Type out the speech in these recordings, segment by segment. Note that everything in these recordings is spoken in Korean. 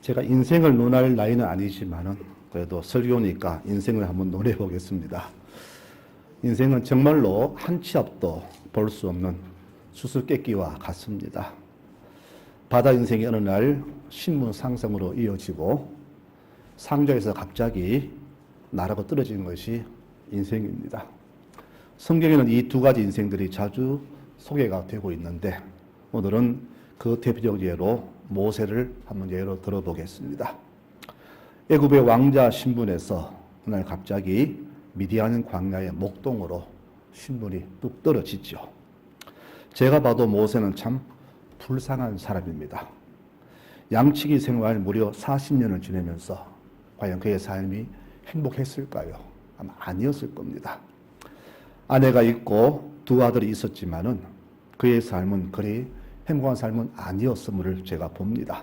제가 인생을 논할 나이는 아니지만은 그래도 설교니까 인생을 한번 논해 보겠습니다. 인생은 정말로 한 치 앞도 볼 수 없는 수수께끼와 같습니다. 바다 인생이 어느 날 신문 상승으로 이어지고 상자에서 갑자기 나라고 떨어지는 것이 인생입니다. 성경에는 이 두 가지 인생들이 자주 소개가 되고 있는데 오늘은 그 대표적 예로 모세를 한번 예로 들어보겠습니다. 애굽의 왕자 신분에서 어느 날 갑자기 미디안 광야의 목동으로 신분이 뚝 떨어지죠. 제가 봐도 모세는 참 불쌍한 사람입니다. 양치기 생활 무려 40년을 지내면서 과연 그의 삶이 행복했을까요? 아마 아니었을 겁니다. 아내가 있고 두 아들이 있었지만은 그의 삶은 그리 행복한 삶은 아니었음을 제가 봅니다.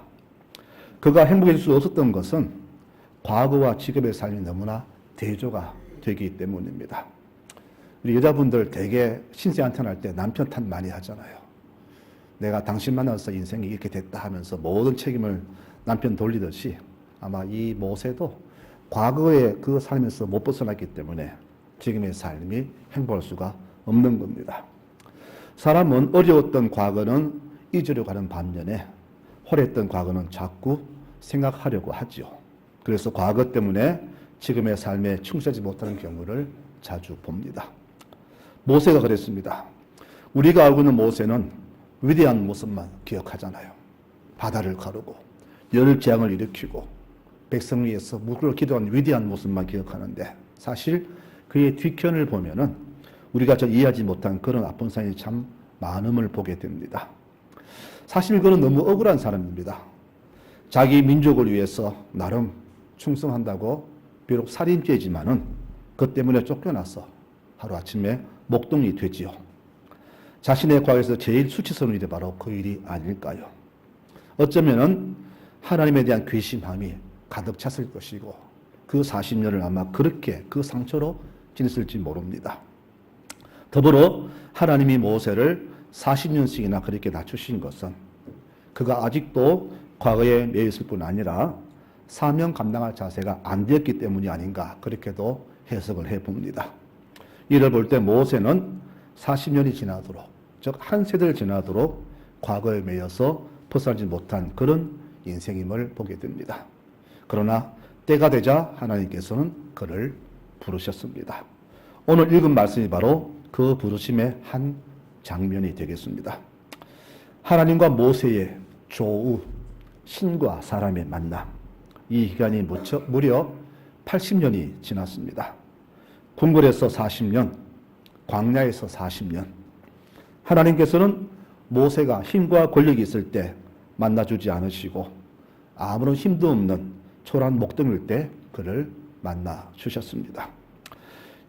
그가 행복해질 수 없었던 것은 과거와 지금의 삶이 너무나 대조가 되기 때문입니다. 우리 여자분들 되게 신세 한탄할 때 남편 탓 많이 하잖아요. 내가 당신 만나서 인생이 이렇게 됐다 하면서 모든 책임을 남편 돌리듯이 아마 이 모세도 과거의 그 삶에서 못 벗어났기 때문에 지금의 삶이 행복할 수가 없는 겁니다. 사람은 어려웠던 과거는 잊으려고 하는 반면에 화려했던 과거는 자꾸 생각하려고 하죠. 그래서 과거 때문에 지금의 삶에 충실하지 못하는 경우를 자주 봅니다. 모세가 그랬습니다. 우리가 알고 있는 모세는 위대한 모습만 기억하잖아요. 바다를 가르고 열재앙을 일으키고 백성 위에서 무릎을 기도한 위대한 모습만 기억하는데 사실 그의 뒤편을 보면은 우리가 저 이해하지 못한 그런 아픈 사연이 참 많음을 보게 됩니다. 사실 그는 너무 억울한 사람입니다. 자기 민족을 위해서 나름 충성한다고 비록 살인죄지만은 그 때문에 쫓겨나서 하루아침에 목동이 되지요. 자신의 과거에서 제일 수치스러운 일이 바로 그 일이 아닐까요? 어쩌면은 하나님에 대한 괘씸함이 가득 찼을 것이고 그 40년을 아마 그렇게 그 상처로 지냈을지 모릅니다. 더불어 하나님이 모세를 40년씩이나 그렇게 낮추신 것은 그가 아직도 과거에 매였을 뿐 아니라 사명 감당할 자세가 안 되었기 때문이 아닌가 그렇게도 해석을 해봅니다. 이를 볼 때 모세는 40년이 지나도록 즉 한 세대를 지나도록 과거에 매여서 벗어나지 못한 그런 인생임을 보게 됩니다. 그러나 때가 되자 하나님께서는 그를 부르셨습니다. 오늘 읽은 말씀이 바로 그 부르심의 한 장면이 되겠습니다. 하나님과 모세의 조우, 신과 사람의 만남. 이 기간이 무려 80년이 지났습니다. 궁궐에서 40년, 광야에서 40년. 하나님께서는 모세가 힘과 권력이 있을 때 만나주지 않으시고 아무런 힘도 없는 초라한 목동일 때 그를 만나 주셨습니다.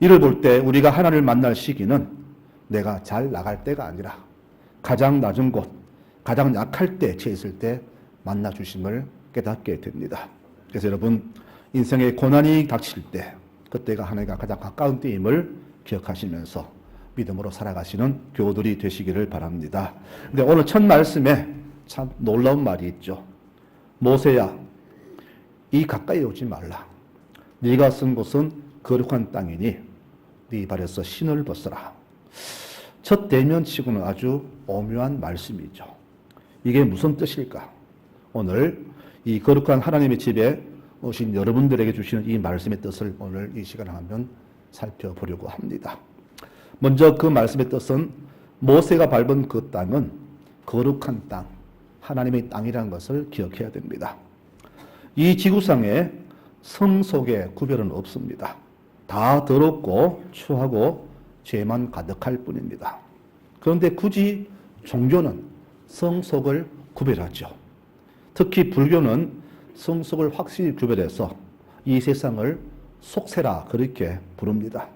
이를 볼 때 우리가 하나님을 만날 시기는 내가 잘 나갈 때가 아니라 가장 낮은 곳, 가장 약할 때 처해 있을 때 만나 주심을 깨닫게 됩니다. 그래서 여러분 인생의 고난이 닥칠 때 그때가 하나님과 가장 가까운 때임을 기억하시면서 믿음으로 살아가시는 교우들이 되시기를 바랍니다. 근데 오늘 첫 말씀에 참 놀라운 말이 있죠. 모세야, 이 가까이 오지 말라. 네가 쓴 곳은 거룩한 땅이니 네 발에서 신을 벗어라. 첫 대면치고는 아주 오묘한 말씀이죠. 이게 무슨 뜻일까? 오늘 이 거룩한 하나님의 집에 오신 여러분들에게 주시는 이 말씀의 뜻을 오늘 이 시간에 한번 살펴보려고 합니다. 먼저 그 말씀의 뜻은 모세가 밟은 그 땅은 거룩한 땅, 하나님의 땅이라는 것을 기억해야 됩니다. 이 지구상에 성 속에 구별은 없습니다. 다 더럽고 추하고 죄만 가득할 뿐입니다. 그런데 굳이 종교는 성 속을 구별하죠. 특히 불교는 성 속을 확실히 구별해서 이 세상을 속세라 그렇게 부릅니다.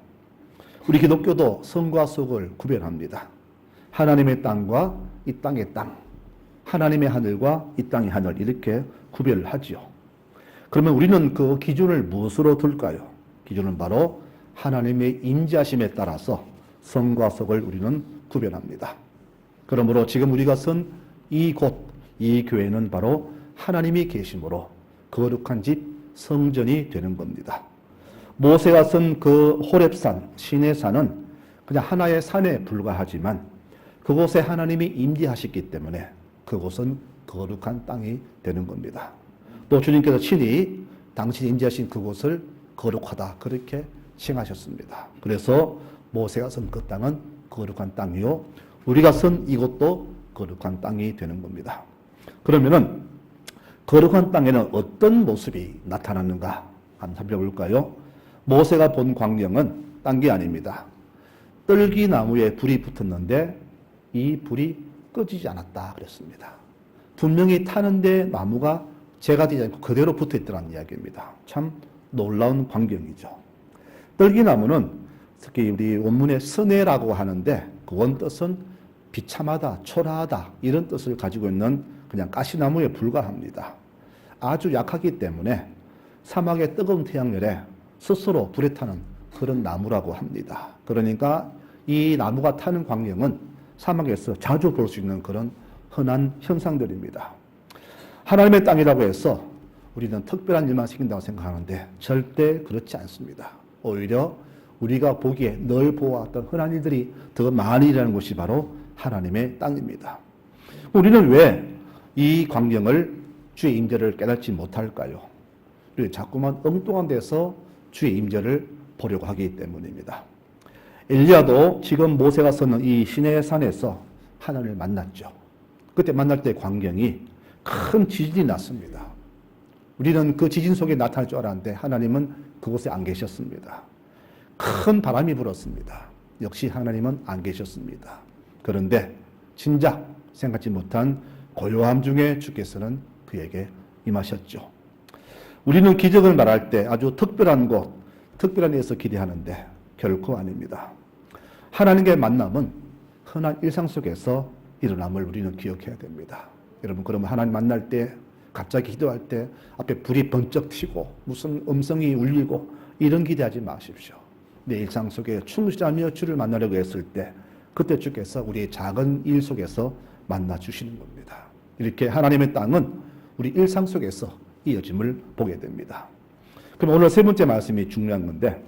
우리 기독교도 성과 속을 구별합니다. 하나님의 땅과 이 땅의 땅, 하나님의 하늘과 이 땅의 하늘 이렇게 구별을 하지요. 그러면 우리는 그 기준을 무엇으로 둘까요? 기준은 바로 하나님의 임재하심에 따라서 성과 속을 우리는 구별합니다. 그러므로 지금 우리가 선 이 곳, 이 교회는 바로 하나님이 계심으로 거룩한 집 성전이 되는 겁니다. 모세가 쓴 그 호렙산, 시내산은 그냥 하나의 산에 불과하지만 그곳에 하나님이 임재하셨기 때문에 그곳은 거룩한 땅이 되는 겁니다. 또 주님께서 친히 당신이 임재하신 그곳을 거룩하다 그렇게 칭하셨습니다. 그래서 모세가 쓴 그 땅은 거룩한 땅이요 우리가 쓴 이곳도 거룩한 땅이 되는 겁니다. 그러면은 거룩한 땅에는 어떤 모습이 나타났는가 한번 살펴볼까요? 모세가 본 광경은 딴 게 아닙니다. 떨기나무에 불이 붙었는데 이 불이 꺼지지 않았다 그랬습니다. 분명히 타는데 나무가 재가 되지 않고 그대로 붙어 있더라는 이야기입니다. 참 놀라운 광경이죠. 떨기나무는 특히 우리 원문에 선해라고 하는데 그 원뜻은 비참하다, 초라하다 이런 뜻을 가지고 있는 그냥 가시나무에 불과합니다. 아주 약하기 때문에 사막의 뜨거운 태양열에 스스로 불에 타는 그런 나무라고 합니다. 그러니까 이 나무가 타는 광경은 사막에서 자주 볼 수 있는 그런 흔한 현상들입니다. 하나님의 땅이라고 해서 우리는 특별한 일만 시킨다고 생각하는데 절대 그렇지 않습니다. 오히려 우리가 보기에 늘 보아왔던 흔한 일들이 더 많이 일어나는 곳이 바로 하나님의 땅입니다. 우리는 왜 이 광경을 주의 임재를 깨닫지 못할까요? 우리 자꾸만 엉뚱한 데서 주의 임재를 보려고 하기 때문입니다. 엘리야도 지금 모세가 서는 이 시내산에서 하나님을 만났죠. 그때 만날 때 광경이 큰 지진이 났습니다. 우리는 그 지진 속에 나타날 줄 알았는데 하나님은 그곳에 안 계셨습니다. 큰 바람이 불었습니다. 역시 하나님은 안 계셨습니다. 그런데 진작 생각지 못한 고요함 중에 주께서는 그에게 임하셨죠. 우리는 기적을 말할 때 아주 특별한 곳, 특별한 데에서 기대하는데 결코 아닙니다. 하나님과의 만남은 흔한 일상 속에서 일어남을 우리는 기억해야 됩니다. 여러분 그러면 하나님 만날 때 갑자기 기도할 때 앞에 불이 번쩍 튀고 무슨 음성이 울리고 이런 기대하지 마십시오. 내 일상 속에 충실하며 주를 만나려고 했을 때 그때 주께서 우리의 작은 일 속에서 만나 주시는 겁니다. 이렇게 하나님의 땅은 우리 일상 속에서 이어짐을 보게 됩니다. 그럼 오늘 세 번째 말씀이 중요한 건데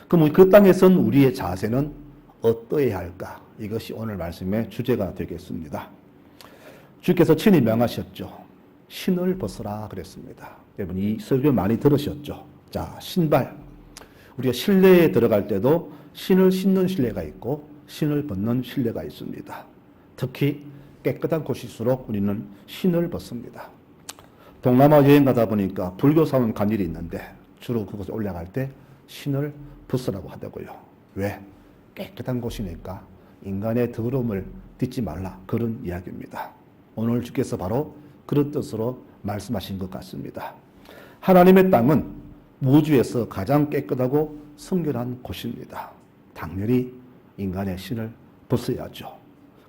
그럼 그 땅에선 우리의 자세는 어떠해야 할까? 이것이 오늘 말씀의 주제가 되겠습니다. 주께서 친히 명하셨죠. 신을 벗으라 그랬습니다. 여러분 이 설교 많이 들으셨죠? 자, 신발. 우리가 실내에 들어갈 때도 신을 신는 실내가 있고 신을 벗는 실내가 있습니다. 특히 깨끗한 곳일수록 우리는 신을 벗습니다. 동남아 여행 가다 보니까 불교 사원 간 일이 있는데 주로 그곳에 올라갈 때 신을 벗으라고 하더라고요. 왜? 깨끗한 곳이니까 인간의 더러움을 딛지 말라 그런 이야기입니다. 오늘 주께서 바로 그런 뜻으로 말씀하신 것 같습니다. 하나님의 땅은 우주에서 가장 깨끗하고 성결한 곳입니다. 당연히 인간의 신을 벗어야죠.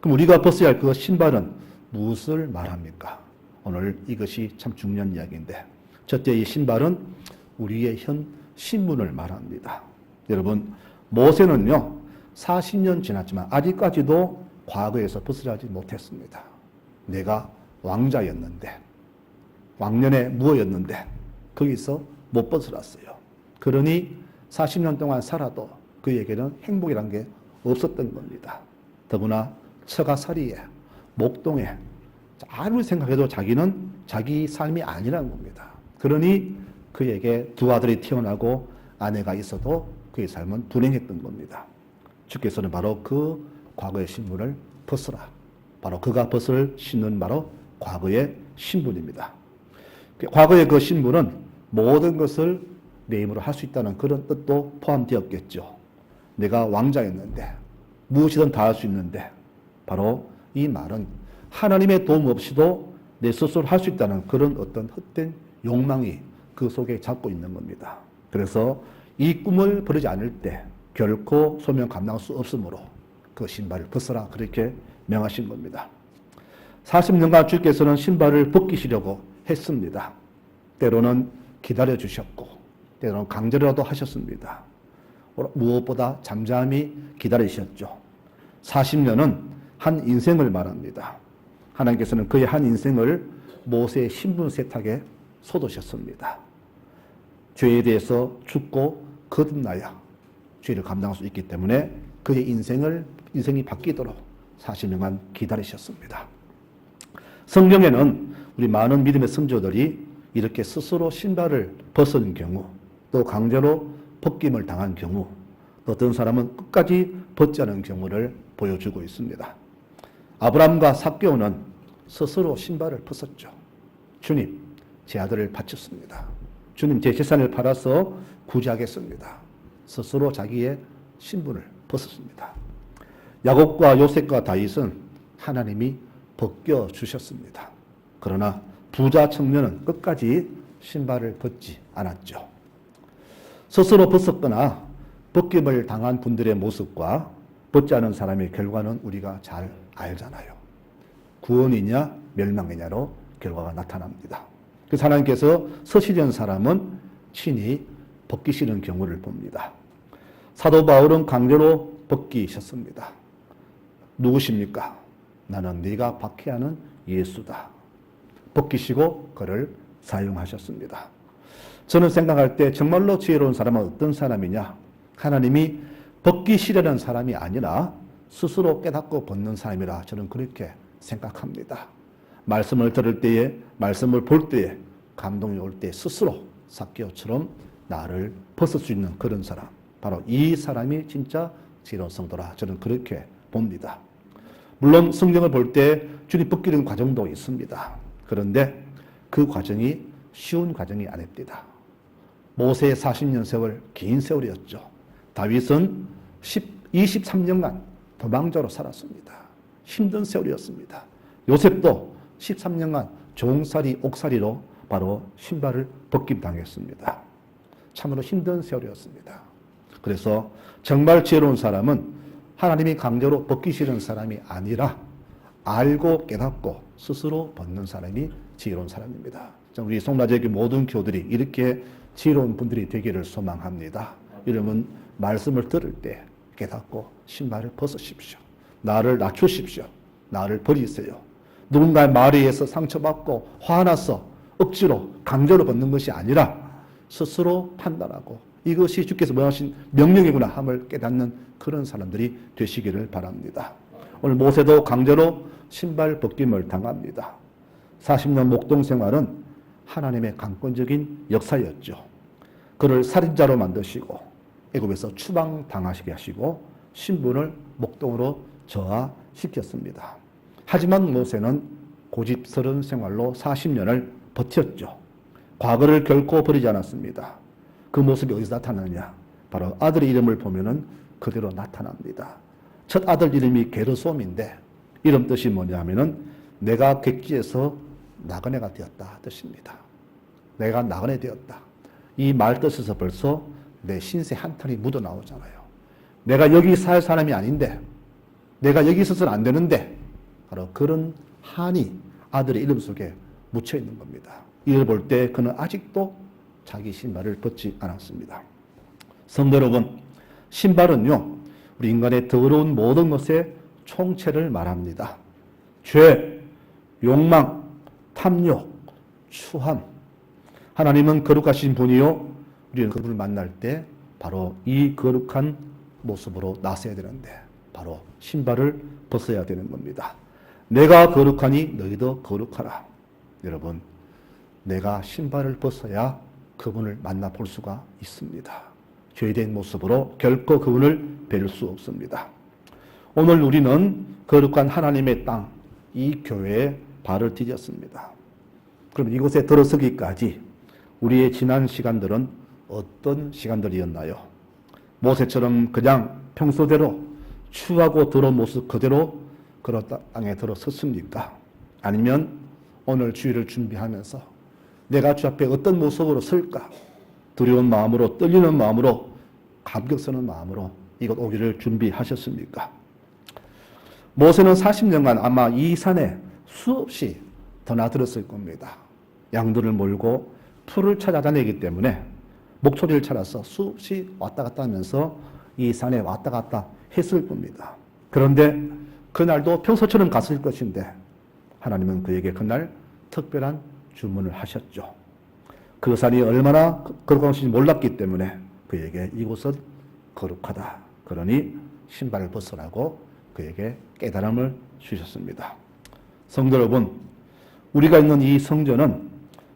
그럼 우리가 벗어야 할 그 신발은 무엇을 말합니까? 오늘 이것이 참 중요한 이야기인데 첫째 이 신발은 우리의 현 신분을 말합니다. 여러분 모세는요 40년 지났지만 아직까지도 과거에서 벗어나지 못했습니다. 내가 왕자였는데 왕년에 무엇였는데 거기서 못 벗어났어요. 그러니 40년 동안 살아도 그에게는 행복이란 게 없었던 겁니다. 더구나 처가살이에 목동에 아무리 생각해도 자기는 자기 삶이 아니라는 겁니다. 그러니 그에게 두 아들이 태어나고 아내가 있어도 그의 삶은 불행했던 겁니다. 주께서는 바로 그 과거의 신분을 벗으라. 바로 그가 벗을 신은 바로 과거의 신분입니다. 과거의 그 신분은 모든 것을 내 힘으로 할 수 있다는 그런 뜻도 포함되었겠죠. 내가 왕자였는데 무엇이든 다 할 수 있는데 바로 이 말은 하나님의 도움 없이도 내 스스로 할 수 있다는 그런 어떤 헛된 욕망이 그 속에 잡고 있는 겁니다. 그래서 이 꿈을 버리지 않을 때 결코 소명 감당할 수 없으므로 그 신발을 벗어라 그렇게 명하신 겁니다. 40년간 주께서는 신발을 벗기시려고 했습니다. 때로는 기다려주셨고 때로는 강제로라도 하셨습니다. 무엇보다 잠잠히 기다리셨죠. 40년은 한 인생을 말합니다. 하나님께서는 그의 한 인생을 모세의 신분 세탁에 쏟으셨습니다. 죄에 대해서 죽고 거듭나야 죄를 감당할 수 있기 때문에 그의 인생이 바뀌도록 40년간 기다리셨습니다. 성경에는 우리 많은 믿음의 성도들이 이렇게 스스로 신발을 벗은 경우, 또 강제로 벗김을 당한 경우, 또 어떤 사람은 끝까지 벗지 않은 경우를 보여주고 있습니다. 아브라함과 삭개오는 스스로 신발을 벗었죠. 주님, 제 아들을 바쳤습니다. 주님, 제 재산을 팔아서 구제하겠습니다. 스스로 자기의 신분을 벗었습니다. 야곱과 요셉과 다윗은 하나님이 벗겨주셨습니다. 그러나 부자 청년은 끝까지 신발을 벗지 않았죠. 스스로 벗었거나 벗김을 당한 분들의 모습과 벗지 않은 사람의 결과는 우리가 잘 알잖아요. 구원이냐 멸망이냐로 결과가 나타납니다. 그래서 하나님께서 서시려는 사람은 친히 벗기시는 경우를 봅니다. 사도 바울은 강제로 벗기셨습니다. 누구십니까? 나는 네가 박해하는 예수다. 벗기시고 그를 사용하셨습니다. 저는 생각할 때 정말로 지혜로운 사람은 어떤 사람이냐? 하나님이 벗기시려는 사람이 아니라 스스로 깨닫고 벗는 사람이라 저는 그렇게 생각합니다. 말씀을 들을 때에, 말씀을 볼 때에, 감동이 올 때 스스로 삭개오처럼 나를 벗을 수 있는 그런 사람, 바로 이 사람이 진짜 지혜로운 성도라 저는 그렇게 봅니다. 물론 성경을 볼 때 주님 벗기는 과정도 있습니다. 그런데 그 과정이 쉬운 과정이 아닙니다. 모세의 40년 세월, 긴 세월이었죠. 다윗은 23년간 도망자로 살았습니다. 힘든 세월이었습니다. 요셉도 13년간 종살이, 옥살이로 바로 신발을 벗김당했습니다. 참으로 힘든 세월이었습니다. 그래서 정말 지혜로운 사람은 하나님이 강제로 벗기시는 사람이 아니라 알고 깨닫고 스스로 벗는 사람이 지혜로운 사람입니다. 우리 송라제교 모든 교들이 이렇게 지혜로운 분들이 되기를 소망합니다. 여러분 말씀을 들을 때 깨닫고 신발을 벗으십시오. 나를 낮추십시오. 나를 버리세요. 누군가의 말에 의해서 상처받고 화나서 억지로 강제로 벗는 것이 아니라 스스로 판단하고 이것이 주께서 명하신 명령이구나 함을 깨닫는 그런 사람들이 되시기를 바랍니다. 오늘 모세도 강제로 신발 벗김을 당합니다. 40년 목동 생활은 하나님의 강권적인 역사였죠. 그를 살인자로 만드시고 애굽에서 추방당하시게 하시고 신분을 목동으로 저하시켰습니다. 하지만 모세는 고집스러운 생활로 40년을 버텼죠. 과거를 결코 버리지 않았습니다. 그 모습이 어디서 나타나느냐? 바로 아들의 이름을 보면은 그대로 나타납니다. 첫 아들 이름이 게르솜인데 이름 뜻이 뭐냐 하면은 내가 객지에서 나그네가 되었다 뜻입니다. 내가 나그네 되었다. 이 말 뜻에서 벌써 내 신세 한탄이 묻어 나오잖아요. 내가 여기 살 사람이 아닌데, 내가 여기 있어서는 안 되는데, 바로 그런 한이 아들의 이름 속에 묻혀 있는 겁니다. 이를 볼 때 그는 아직도 자기 신발을 벗지 않았습니다. 성도 여러분, 신발은요, 우리 인간의 더러운 모든 것의 총체를 말합니다. 죄, 욕망, 탐욕, 추함. 하나님은 거룩하신 분이요, 우리는 그분을 만날 때 바로 이 거룩한 모습으로 나서야 되는데 바로 신발을 벗어야 되는 겁니다. 내가 거룩하니 너희도 거룩하라. 여러분, 내가 신발을 벗어야 그분을 만나볼 수가 있습니다. 죄된 모습으로 결코 그분을 뵐 수 없습니다. 오늘 우리는 거룩한 하나님의 땅, 이 교회에 발을 디뎠습니다. 그럼 이곳에 들어서기까지 우리의 지난 시간들은 어떤 시간들이었나요? 모세처럼 그냥 평소대로 추하고 더러운 모습 그대로 그런 땅에 들어섰습니까? 아니면 오늘 주일을 준비하면서 내가 주 앞에 어떤 모습으로 설까? 두려운 마음으로, 떨리는 마음으로, 감격스러운 마음으로 이곳 오기를 준비하셨습니까? 모세는 40년간 아마 이 산에 수없이 드나들었을 겁니다. 양들을 몰고 풀을 찾아다니기 때문에 목초리를 찾아서 수없이 왔다 갔다 하면서 이 산에 왔다 갔다 했을 겁니다. 그런데 그날도 평소처럼 갔을 것인데 하나님은 그에게 그날 특별한 주문을 하셨죠. 그 산이 얼마나 거룩한 것인지 몰랐기 때문에 그에게 이곳은 거룩하다. 그러니 신발을 벗으라고 그에게 깨달음을 주셨습니다. 성도 여러분, 우리가 있는 이 성전은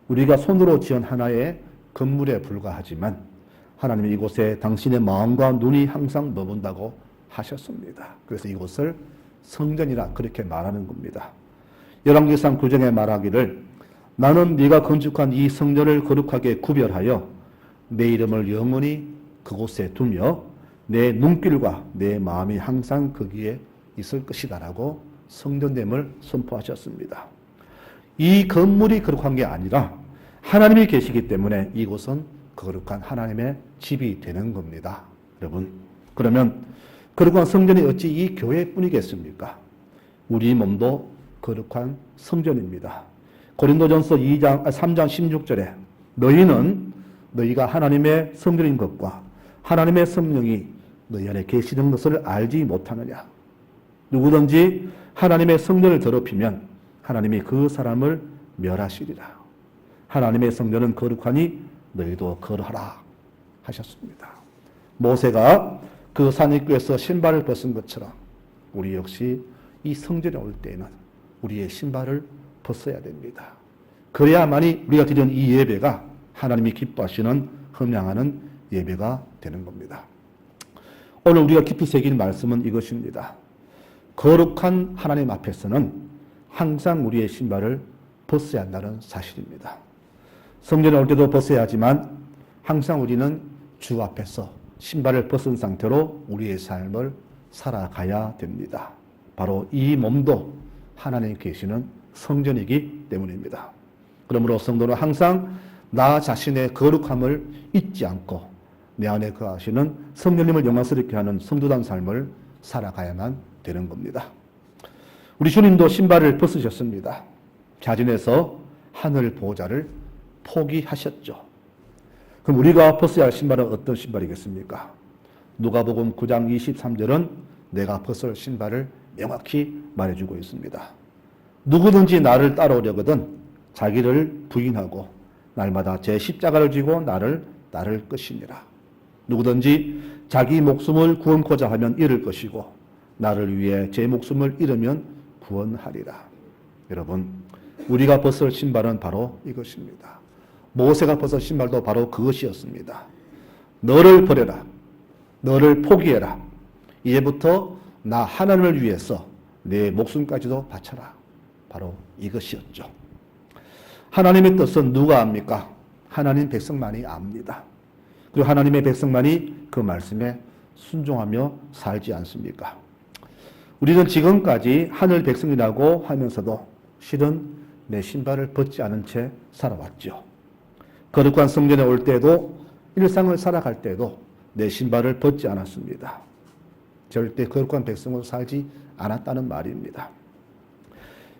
우리가 손으로 지은 하나의 건물에 불과하지만 하나님이 이곳에 당신의 마음과 눈이 항상 머문다고 하셨습니다. 그래서 이곳을 성전이라 그렇게 말하는 겁니다. 열왕기상 9장에 말하기를 나는 네가 건축한 이 성전을 거룩하게 구별하여 내 이름을 영원히 그곳에 두며 내 눈길과 내 마음이 항상 거기에 있을 것이다 라고 성전됨을 선포하셨습니다. 이 건물이 거룩한 게 아니라 하나님이 계시기 때문에 이곳은 거룩한 하나님의 집이 되는 겁니다. 여러분, 그러면 거룩한 성전이 어찌 이 교회뿐이겠습니까? 우리 몸도 거룩한 성전입니다. 고린도전서 3장 16절에 너희는 너희가 하나님의 성전인 것과 하나님의 성령이 너희 안에 계시는 것을 알지 못하느냐. 누구든지 하나님의 성전을 더럽히면 하나님이 그 사람을 멸하시리라. 하나님의 성전은 거룩하니 너희도 거룩하라 하셨습니다. 모세가 그 산입구에서 신발을 벗은 것처럼 우리 역시 이 성전에 올 때에는 우리의 신발을 벗어야 됩니다. 그래야만이 우리가 드리는 이 예배가 하나님이 기뻐하시는 헌양하는 예배가 되는 겁니다. 오늘 우리가 깊이 새긴 말씀은 이것입니다. 거룩한 하나님 앞에서는 항상 우리의 신발을 벗어야 한다는 사실입니다. 성전에 올 때도 벗어야 하지만 항상 우리는 주 앞에서 신발을 벗은 상태로 우리의 삶을 살아가야 됩니다. 바로 이 몸도 하나님 계시는 성전이기 때문입니다. 그러므로 성도는 항상 나 자신의 거룩함을 잊지 않고 내 안에 거하시는 성령님을 영광스럽게 하는 성도다운 삶을 살아가야만 되는 겁니다. 우리 주님도 신발을 벗으셨습니다. 자진해서 하늘 보호자를 포기하셨죠. 그럼 우리가 벗어야 할 신발은 어떤 신발이겠습니까? 누가복음 9장 23절은 내가 벗을 신발을 명확히 말해주고 있습니다. 누구든지 나를 따라오려거든 자기를 부인하고 날마다 제 십자가를 지고 나를 따를 것이니라. 누구든지 자기 목숨을 구원코자 하면 잃을 것이고 나를 위해 제 목숨을 잃으면 구원하리라. 여러분, 우리가 벗을 신발은 바로 이것입니다. 모세가 벗은 신발도 바로 그것이었습니다. 너를 버려라. 너를 포기해라. 이제부터 나 하나님을 위해서 내 목숨까지도 바쳐라. 바로 이것이었죠. 하나님의 뜻은 누가 압니까? 하나님 백성만이 압니다. 그리고 하나님의 백성만이 그 말씀에 순종하며 살지 않습니까? 우리는 지금까지 하늘 백성이라고 하면서도 실은 내 신발을 벗지 않은 채 살아왔죠. 거룩한 성전에 올 때도 일상을 살아갈 때도 내 신발을 벗지 않았습니다. 절대 거룩한 백성으로 살지 않았다는 말입니다.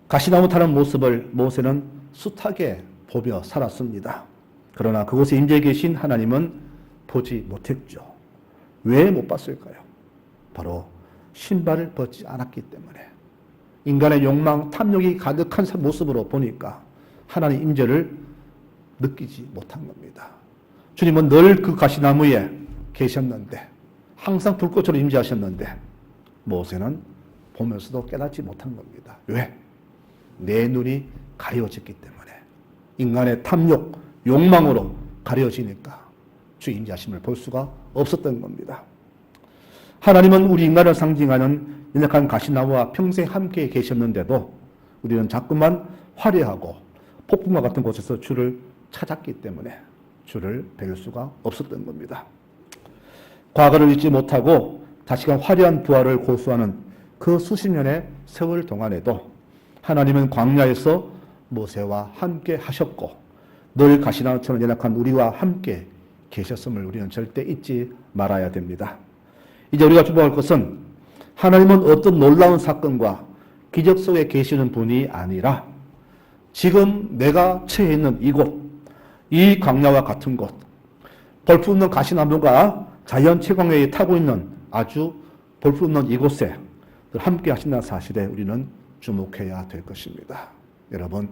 가시나무 타는 모습을 모세는 숱하게 보며 살았습니다. 그러나 그곳에 임재 계신 하나님은 보지 못했죠. 왜 못 봤을까요? 바로 신발을 벗지 않았기 때문에. 인간의 욕망, 탐욕이 가득한 모습으로 보니까 하나님 임재를 느끼지 못한 겁니다. 주님은 늘 그 가시나무에 계셨는데 항상 불꽃으로 임재하셨는데 모세는 보면서도 깨닫지 못한 겁니다. 왜? 내 눈이 가려졌기 때문에. 인간의 탐욕, 욕망으로 가려지니까 주 임재하심을 볼 수가 없었던 겁니다. 하나님은 우리 인간을 상징하는 연약한 가시나무와 평생 함께 계셨는데도 우리는 자꾸만 화려하고 폭풍과 같은 곳에서 주를 찾았기 때문에 주를 뵐 수가 없었던 겁니다. 과거를 잊지 못하고 다시금 화려한 부활을 고수하는 그 수십 년의 세월 동안에도 하나님은 광야에서 모세와 함께 하셨고 늘 가시나무처럼 연약한 우리와 함께 계셨음을 우리는 절대 잊지 말아야 됩니다. 이제 우리가 주목할 것은 하나님은 어떤 놀라운 사건과 기적 속에 계시는 분이 아니라 지금 내가 처해 있는 이곳, 이 광야와 같은 곳, 볼품없는 가시나무가 자연 채광에 타고 있는 아주 볼품없는 이곳에 함께 하신다는 사실에 우리는 주목해야 될 것입니다. 여러분,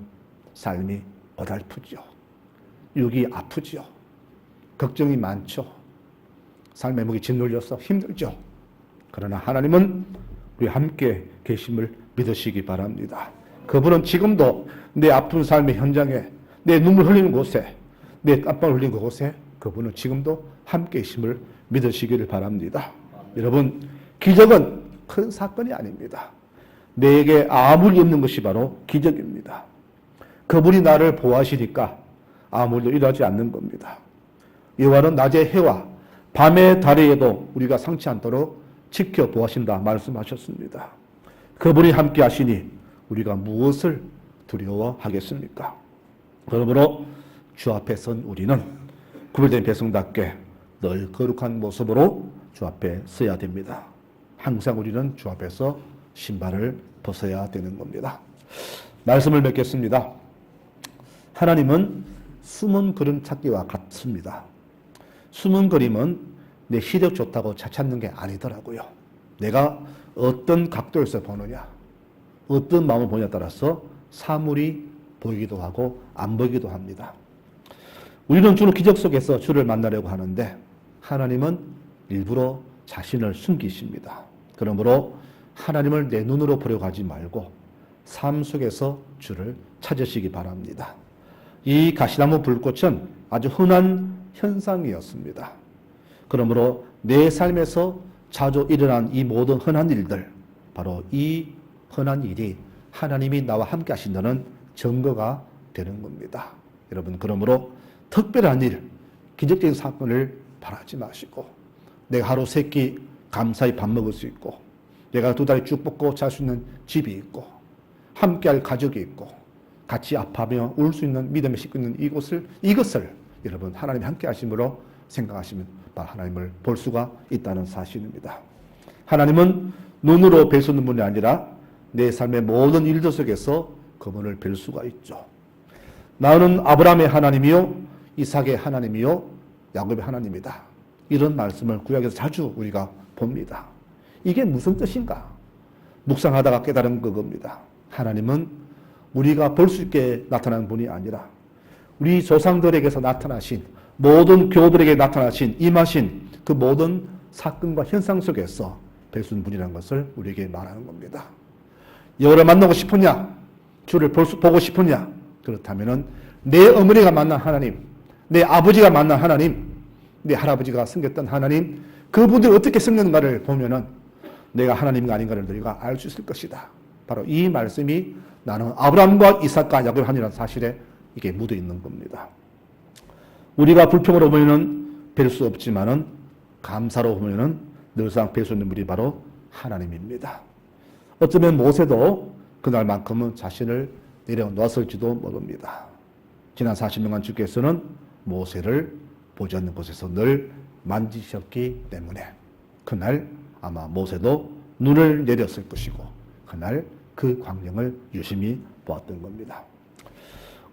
삶이 고달프죠. 육이 아프지요. 걱정이 많죠. 삶의 무게 짓눌려서 힘들죠. 그러나 하나님은 우리 함께 계심을 믿으시기 바랍니다. 그분은 지금도 내 아픈 삶의 현장에, 내 눈물 흘리는 곳에, 내 땀방울 흘리는 곳에 그분은 지금도 함께 계심을 믿으시기를 바랍니다. 여러분, 기적은 큰 사건이 아닙니다. 내게 아무 일 없는 것이 바로 기적입니다. 그분이 나를 보호하시니까 아무 일도 일어나지 않는 겁니다. 여호와는 낮의 해와 밤의 달에도 우리가 상치 않도록 지켜 보호하신다 말씀하셨습니다. 그분이 함께 하시니 우리가 무엇을 두려워하겠습니까? 그러므로 주 앞에 선 우리는 구별된 백성답게 늘 거룩한 모습으로 주 앞에 서야 됩니다. 항상 우리는 주 앞에서 신발을 벗어야 되는 겁니다. 말씀을 맺겠습니다. 하나님은 숨은 그림 찾기와 같습니다. 숨은 그림은 내 시력 좋다고 찾는 게 아니더라고요. 내가 어떤 각도에서 보느냐, 어떤 마음을 보느냐에 따라서 사물이 보이기도 하고 안 보이기도 합니다. 우리는 주로 기적 속에서 주를 만나려고 하는데 하나님은 일부러 자신을 숨기십니다. 그러므로 하나님을 내 눈으로 보려고 하지 말고 삶 속에서 주를 찾으시기 바랍니다. 이 가시나무 불꽃은 아주 흔한 현상이었습니다. 그러므로 내 삶에서 자주 일어난 이 모든 흔한 일들, 바로 이 흔한 일이 하나님이 나와 함께 하신다는 증거가 되는 겁니다. 여러분, 그러므로 특별한 일, 기적적인 사건을 바라지 마시고 내가 하루 세 끼 감사히 밥 먹을 수 있고 내가 두 다리 쭉 뻗고 잘 수 있는 집이 있고 함께할 가족이 있고 같이 아파하며 울 수 있는 믿음의 싣고 있는 이것을 여러분 하나님이 함께 하심으로 생각하시면 하나님을 볼 수가 있다는 사실입니다. 하나님은 눈으로 뵐 수 있는 분이 아니라 내 삶의 모든 일들 속에서 그분을 뵐 수가 있죠. 나는 아브라함의 하나님이요 이삭의 하나님이요 야곱의 하나님이다. 이런 말씀을 구약에서 자주 우리가 봅니다. 이게 무슨 뜻인가? 묵상하다가 깨달은 그겁니다. 하나님은 우리가 볼 수 있게 나타나는 분이 아니라 우리 조상들에게서 나타나신 모든 교들에게 나타나신 임하신 그 모든 사건과 현상 속에서 뵐 수 있는 분이라는 것을 우리에게 말하는 겁니다. 여호와를 만나고 싶으냐? 주를 보고 싶으냐? 그렇다면은 내 어머니가 만난 하나님, 내 아버지가 만난 하나님, 내 할아버지가 섬겼던 하나님, 그분들이 어떻게 섬겼는가를 보면은 내가 하나님과 아닌가를 너희가 알 수 있을 것이다. 바로 이 말씀이 나는 아브라함과 이삭과 야곱의 하나님이라는 사실에 이게 묻어 있는 겁니다. 우리가 불평으로 보면은 뵐 수 없지만은 감사로 보면은 늘상 뵐 수 있는 분이 바로 하나님입니다. 어쩌면 모세도 그날만큼은 자신을 내려놓았을지도 모릅니다. 지난 40년간 주께서는 모세를 보지 않는 곳에서 늘 만지셨기 때문에 그날 아마 모세도 눈을 내렸을 것이고 그날 그 광경을 유심히 보았던 겁니다.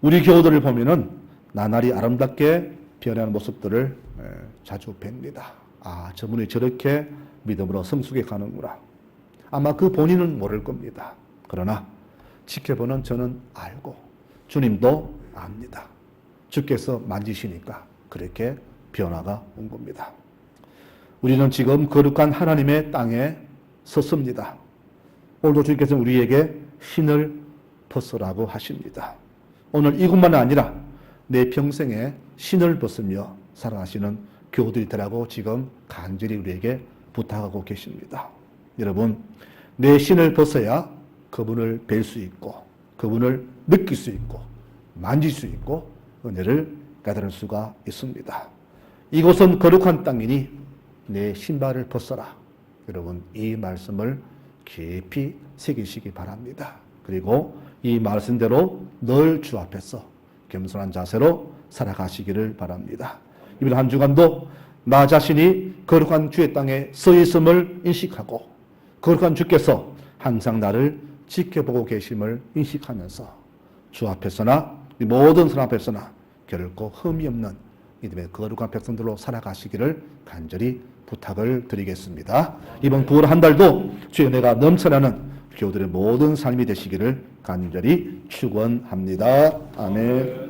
우리 교우들을 보면은 나날이 아름답게 변하는 모습들을 자주 뵙니다. 아, 저분이 저렇게 믿음으로 성숙해 가는구나. 아마 그 본인은 모를 겁니다. 그러나 지켜보는 저는 알고 주님도 압니다. 주께서 만지시니까 그렇게 변화가 온 겁니다. 우리는 지금 거룩한 하나님의 땅에 섰습니다. 오늘도 주께서 우리에게 신을 벗으라고 하십니다. 오늘 이것만 아니라 내 평생에 신을 벗으며 살아가시는 교우들이 되라고 지금 간절히 우리에게 부탁하고 계십니다. 여러분, 내 신을 벗어야 그분을 뵐 수 있고 그분을 느낄 수 있고 만질 수 있고 은혜를 깨달을 수가 있습니다. 이곳은 거룩한 땅이니 내 신발을 벗어라. 여러분, 이 말씀을 깊이 새기시기 바랍니다. 그리고 이 말씀대로 늘 주 앞에서 겸손한 자세로 살아가시기를 바랍니다. 이번 한 주간도 나 자신이 거룩한 주의 땅에 서 있음을 인식하고 거룩한 주께서 항상 나를 지켜보고 계심을 인식하면서 주 앞에서나 모든 사람 앞에서나 결코 흠이 없는 믿음의 거룩한 백성들로 살아가시기를 간절히 부탁을 드리겠습니다. 이번 9월 한 달도 주의 은혜가 넘쳐나는 교우들의 모든 삶이 되시기를 간절히 축원합니다. 아멘.